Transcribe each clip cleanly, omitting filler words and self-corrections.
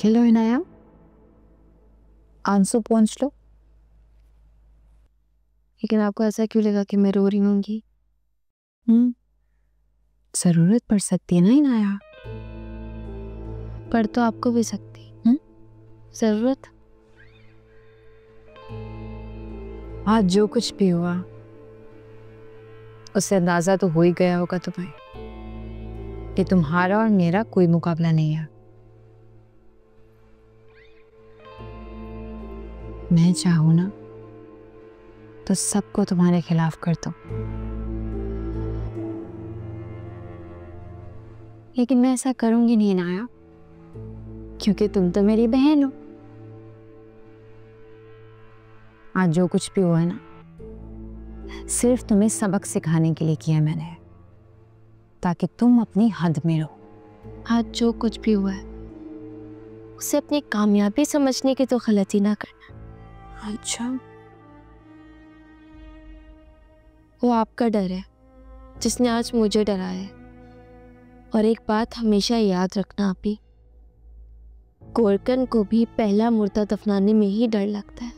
देख लो इनाया, आंसू पहुंच लो। लेकिन आपको ऐसा क्यों लगा कि मैं रो रही होंगी? जरूरत पड़ सकती है ना इनाया। पढ़ तो आपको भी सकती जरूरत। आज जो कुछ भी हुआ उससे अंदाजा तो हो ही गया होगा तुम्हें कि तुम्हारा और मेरा कोई मुकाबला नहीं है। मैं चाहूं ना तो सबको तुम्हारे खिलाफ कर दूं, लेकिन मैं ऐसा करूंगी नहीं नाया, क्योंकि तुम तो मेरी बहन हो। आज जो कुछ भी हुआ है ना, सिर्फ तुम्हें सबक सिखाने के लिए किया मैंने, ताकि तुम अपनी हद में रहो। आज जो कुछ भी हुआ है उसे अपनी कामयाबी समझने की तो गलती ना करना। अच्छा, वो आपका डर है जिसने आज मुझे डराया है। और एक बात हमेशा याद रखना आप ही, गोरकन को भी पहला मुर्दा दफनाने में ही डर लगता है,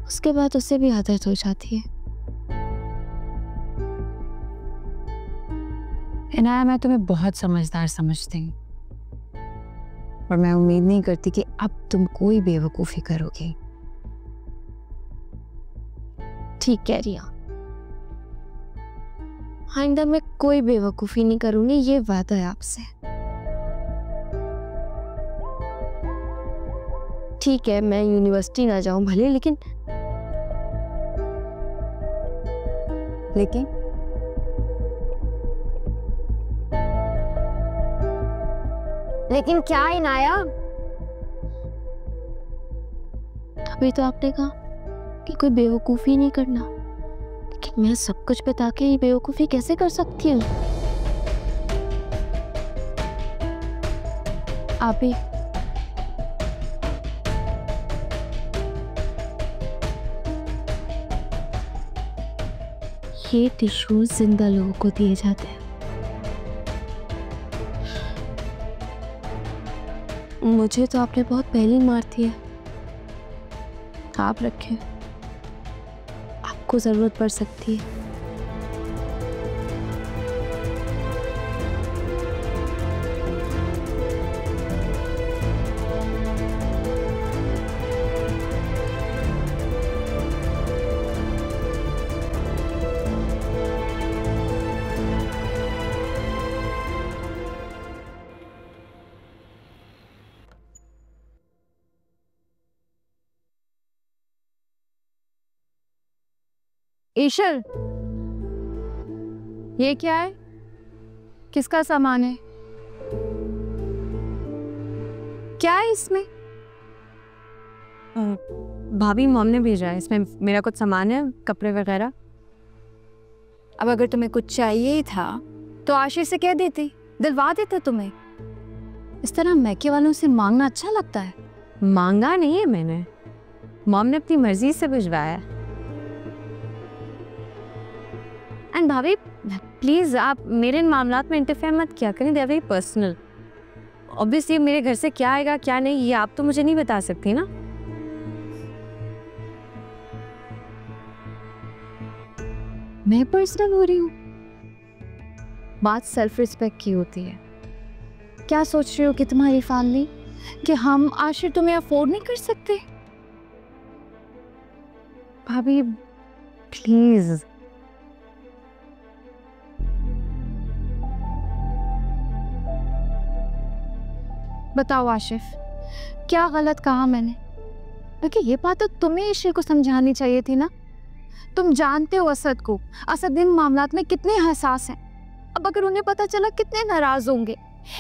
उसके बाद उसे भी आदत हो जाती है। इनाया, मैं तुम्हें बहुत समझदार समझती हूँ और मैं उम्मीद नहीं करती कि अब तुम कोई बेवकूफ़ी करोगी। ठीक कह रही हूँ, आइंदा मैं कोई बेवकूफ़ी नहीं करूंगी, ये वादा है आपसे। ठीक है, मैं यूनिवर्सिटी ना जाऊं भले, लेकिन लेकिन क्या इनाया? अभी तो आपने कहा कि कोई बेवकूफ़ी नहीं करना, लेकिन मैं सब कुछ बता के ये बेवकूफ़ी कैसे कर सकती हूँ? आप ही ये टिश्यूज जिंदा लोगों को दिए जाते हैं, मुझे तो आपने बहुत पहले मार दिया। आप रखें, आपको जरूरत पड़ सकती है। ईशल, ये क्या है? किसका सामान है? क्या है इसमें? भाभी, मॉम ने भेजा है, इसमें मेरा कुछ सामान है, कपड़े वगैरह। अब अगर तुम्हें कुछ चाहिए ही था तो आशीष से कह देती, दिलवा देता तुम्हें। इस तरह मैके वालों से मांगना अच्छा लगता है? मांगा नहीं है मैंने, मॉम ने अपनी मर्जी से भिजवाया है। एंड भाभी प्लीज आप मेरे इन मामलात में इंटरफेयर मत किया करें, they are very personal. Obviously मेरे घर से क्या आएगा क्या नहीं ये आप तो मुझे नहीं बता सकती ना। मैं पर्सनल हो रही हूँ? बात सेल्फ रिस्पेक्ट की होती है। क्या सोच रही हो कि तुम्हारी फैमिली, कि हम आशिर तुम्हें अफोर्ड नहीं कर सकते? भाभी प्लीज। बताओ आशिफ, क्या गलत कहा मैंने? क्योंकि ये बात तो तुम्हें ईशल को समझानी चाहिए थी ना। तुम जानते हो असद को, असद इन मामलात में कितने हसास हैं। अब अगर उन्हें पता चला कितने नाराज होंगे।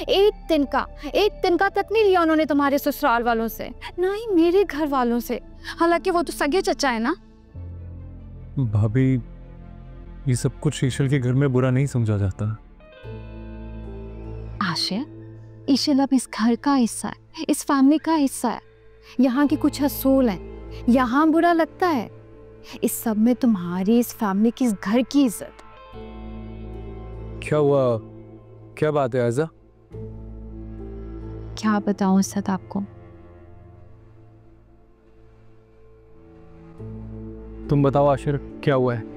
एक दिन का तक नहीं लिया उन्होंने तुम्हारे ससुराल वालों से, ना ही मेरे घर वालों से, हालांकि वो तो सगे चचा है ना। भाभी, ये सब कुछ ईशल के घर में बुरा नहीं समझा जाता। आशिफ, ईशल अब इस घर का हिस्सा है, इस फैमिली का हिस्सा है। यहाँ के कुछ असूल हैं, यहाँ बुरा लगता है। इस सब में तुम्हारी, इस फैमिली की, इस घर की इज्जत। क्या हुआ? क्या बात है आयजा? क्या बताऊं सद आपको। तुम बताओ आशिर, क्या हुआ है?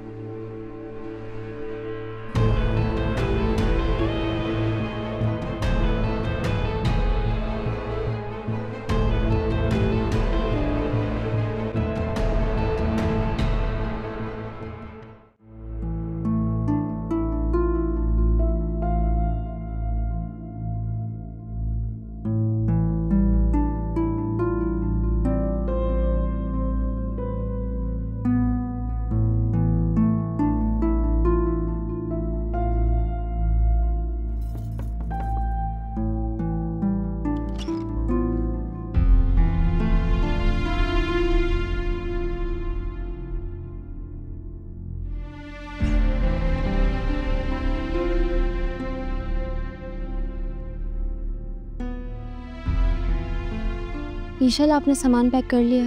ईशल, आपने सामान पैक कर लिया?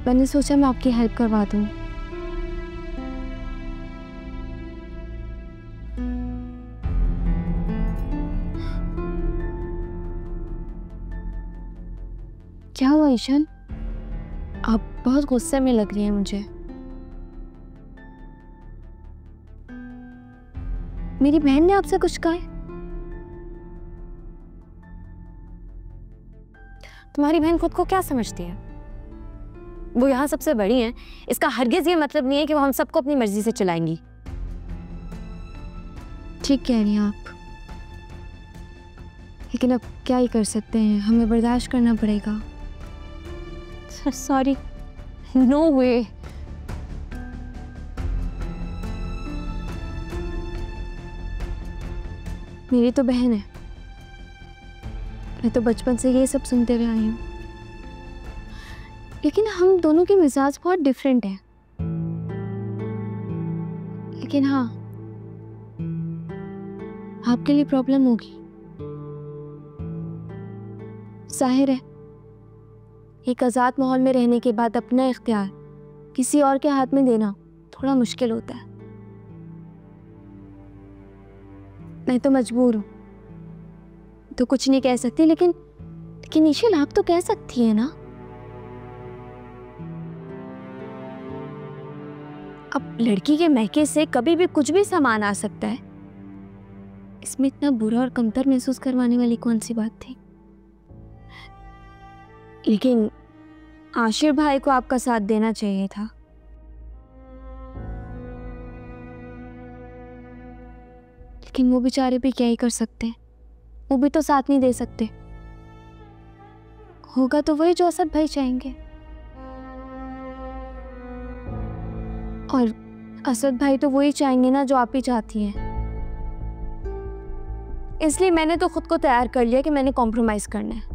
मैंने सोचा मैं आपकी हेल्प करवा दूं। क्या हुआ ईशल? आप बहुत गुस्से में लग रही हैं मुझे। मेरी बहन ने आपसे कुछ कहा है? तुम्हारी बहन खुद को क्या समझती है? वो यहाँ सबसे बड़ी हैं। इसका हरगिज ये मतलब नहीं है कि वो हम सबको अपनी मर्जी से चलाएंगी। ठीक कह रही हैं आप, लेकिन अब क्या ही कर सकते हैं, हमें बर्दाश्त करना पड़ेगा। सॉरी, नो वे। मेरी तो बहन है, मैं तो बचपन से ये सब सुनते हुए आई हूँ, लेकिन हम दोनों के मिजाज बहुत डिफरेंट हैं। लेकिन हाँ, आपके लिए प्रॉब्लम होगी, जाहिर है। एक आज़ाद माहौल में रहने के बाद अपना इख्तियार किसी और के हाथ में देना थोड़ा मुश्किल होता है। मैं तो मजबूर हूँ, तो कुछ नहीं कह सकती, लेकिन ईशल, आप तो कह सकती है ना। अब लड़की के महके से कभी भी कुछ भी सामान आ सकता है, इसमें इतना बुरा और कमतर महसूस करवाने वाली कौन सी बात थी। लेकिन आशिर भाई को आपका साथ देना चाहिए था। लेकिन वो बेचारे भी क्या ही कर सकते हैं, वो भी तो साथ नहीं दे सकते। होगा तो वही जो असद भाई चाहेंगे, और असद भाई तो वही चाहेंगे ना जो आप ही चाहती हैं। इसलिए मैंने तो खुद को तैयार कर लिया कि मैंने कॉम्प्रोमाइज करना है।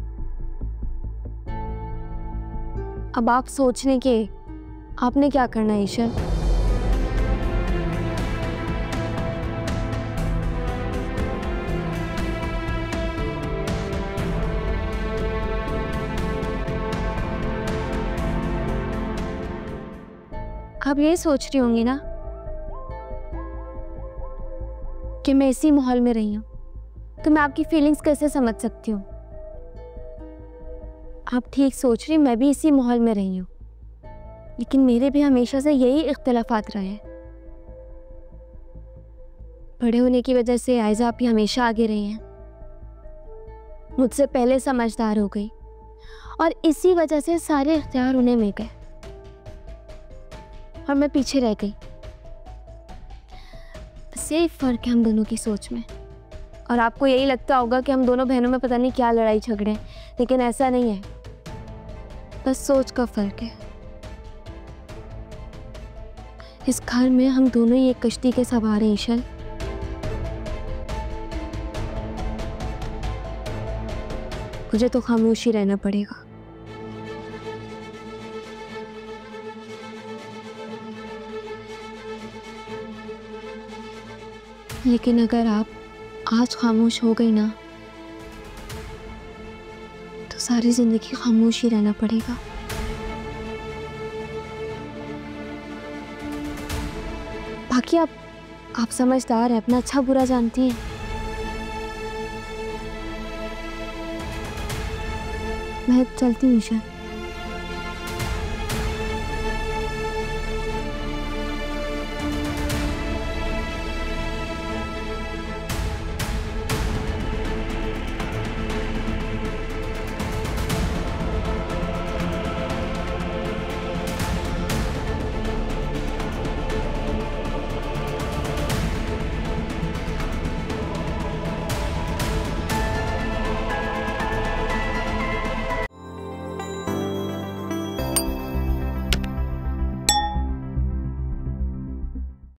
अब आप सोचने के आपने क्या करना है ईशल? आप ये सोच रही होंगी ना कि मैं इसी माहौल में रही हूं, तो मैं आपकी फीलिंग्स कैसे समझ सकती हूँ। आप ठीक सोच रही, मैं भी इसी माहौल में रही हूँ, लेकिन मेरे भी हमेशा से यही इख्तिलाफात रहे हैं। बड़े होने की वजह से आयजा आप ही हमेशा आगे रही हैं, मुझसे पहले समझदार हो गई, और इसी वजह से सारे इख्तियार उन्हें मिल गए और मैं पीछे रह गई। बस यही फर्क है हम दोनों की सोच में। और आपको यही लगता होगा कि हम दोनों बहनों में पता नहीं क्या लड़ाई झगड़े हैं, लेकिन ऐसा नहीं है, बस सोच का फर्क है। इस घर में हम दोनों ही एक कश्ती के सवार हैं ईशल। मुझे तो खामोश ही रहना पड़ेगा। लेकिन अगर आप आज खामोश हो गई ना, तो सारी जिंदगी खामोश ही रहना पड़ेगा। बाकी आप आप समझदार हैं, अपना अच्छा बुरा जानती हैं। मैं चलती हूँ ईशा।